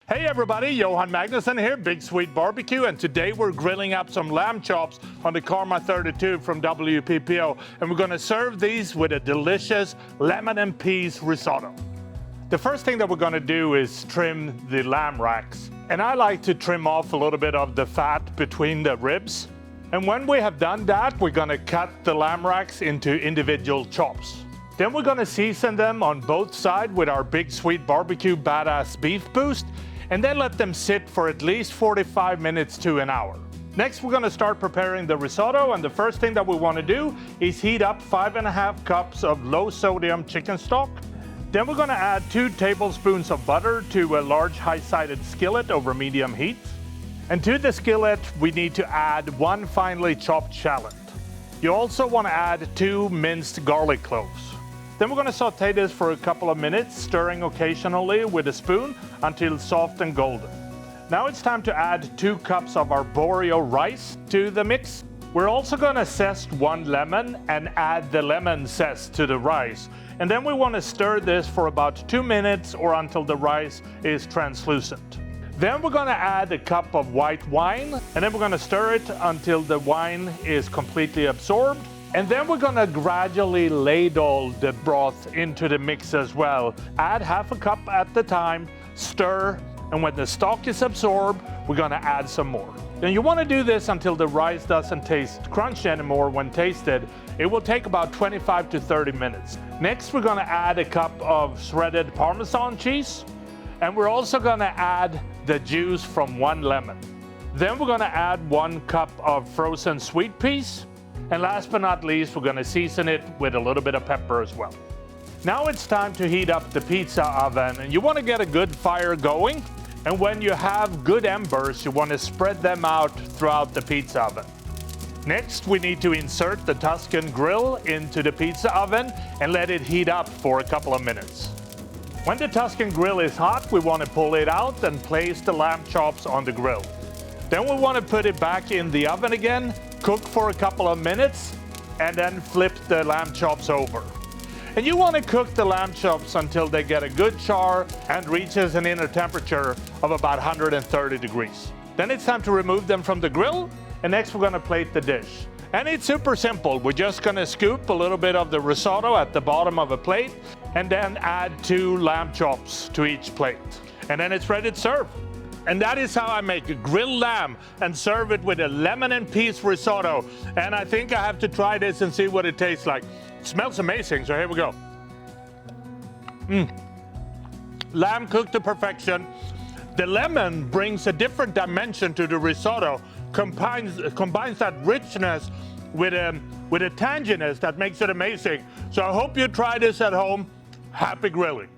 Hey everybody, Johan Magnusson here, Big Swede Barbecue, and today we're grilling up some lamb chops on the Karma 32 from WPPO, and we're going to serve these with a delicious lemon and peas risotto. The first thing that we're going to do is trim the lamb racks, and I like to trim off a little bit of the fat between the ribs. And when we have done that, we're going to cut the lamb racks into individual chops. Then we're going to season them on both sides with our Big Swede Barbecue Badass Beef Boost, and then let them sit for at least 45 minutes to an hour. Next, we're going to start preparing the risotto, and the first thing that we want to do is heat up 5.5 cups of low-sodium chicken stock. Then we're going to add 2 tablespoons of butter to a large high-sided skillet over medium heat. And to the skillet, we need to add 1 finely chopped shallot. You also want to add 2 minced garlic cloves. Then we're going to saute this for a couple of minutes, stirring occasionally with a spoon until soft and golden. Now it's time to add 2 cups of arborio rice to the mix. We're also going to zest 1 lemon and add the lemon zest to the rice. And then we want to stir this for about 2 minutes or until the rice is translucent. Then we're going to add a cup of white wine, and then we're going to stir it until the wine is completely absorbed. And then we're going to gradually ladle the broth into the mix as well. Add half a cup at the time, stir, and when the stock is absorbed, we're going to add some more. And you want to do this until the rice doesn't taste crunchy anymore when tasted. It will take about 25 to 30 minutes. Next, we're going to add a cup of shredded Parmesan cheese. And we're also going to add the juice from 1 lemon. Then we're going to add 1 cup of frozen sweet peas. And last but not least, we're going to season it with a little bit of pepper as well. Now it's time to heat up the pizza oven, and you want to get a good fire going. And when you have good embers, you want to spread them out throughout the pizza oven. Next, we need to insert the Tuscan Grill into the pizza oven and let it heat up for a couple of minutes. When the Tuscan Grill is hot, we want to pull it out and place the lamb chops on the grill. Then we want to put it back in the oven again, cook for a couple of minutes, and then flip the lamb chops over. And you want to cook the lamb chops until they get a good char and reaches an inner temperature of about 130 degrees. Then it's time to remove them from the grill, and next we're going to plate the dish. And it's super simple. We're just going to scoop a little bit of the risotto at the bottom of a plate, and then add 2 lamb chops to each plate. And then it's ready to serve. And that is how I make a grilled lamb and serve it with a lemon and peas risotto. And I think I have to try this and see what it tastes like. It smells amazing, so here we go. Lamb cooked to perfection. The lemon brings a different dimension to the risotto, combines that richness with a tanginess that makes it amazing. So I hope you try this at home. Happy grilling.